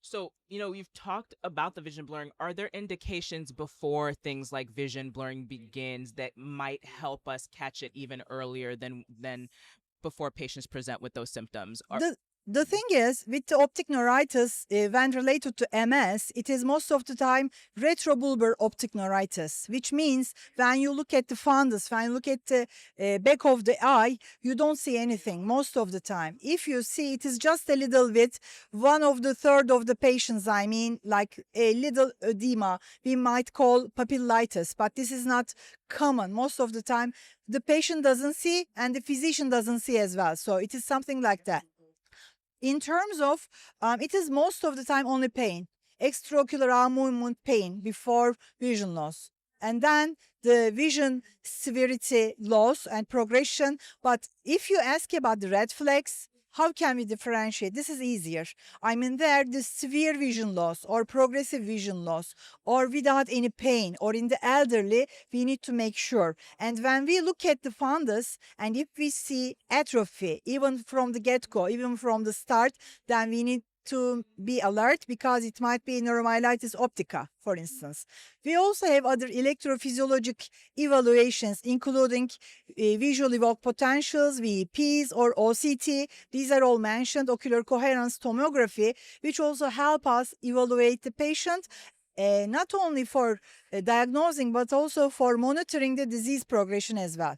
So, you've talked about the vision blurring. Are there indications before things like vision blurring begins that might help us catch it even earlier than before patients present with those symptoms? The the thing is, with the optic neuritis, when related to MS, it is most of the time retrobulbar optic neuritis, which means when you look at the fundus, when you look at the back of the eye, you don't see anything most of the time. If you see, it is just a little bit, one of the third of the patients, I mean, like a little edema, we might call papillitis, but this is not common. Most of the time, the patient doesn't see and the physician doesn't see as well. So it is something like that. In terms of, it is most of the time only pain, extraocular eye movement pain before vision loss. And then the vision severity loss and progression. But if you ask about the red flags, how can we differentiate? This is easier. I mean, there, the severe vision loss or progressive vision loss or without any pain or in the elderly, we need to make sure. And when we look at the fundus and if we see atrophy, even from the get-go, even from the start, then we need to be alert because it might be neuromyelitis optica, for instance. We also have other electrophysiologic evaluations, including visual evoked potentials, VEPs, or OCT. These are all mentioned, ocular coherence tomography, which also help us evaluate the patient, not only for diagnosing, but also for monitoring the disease progression as well.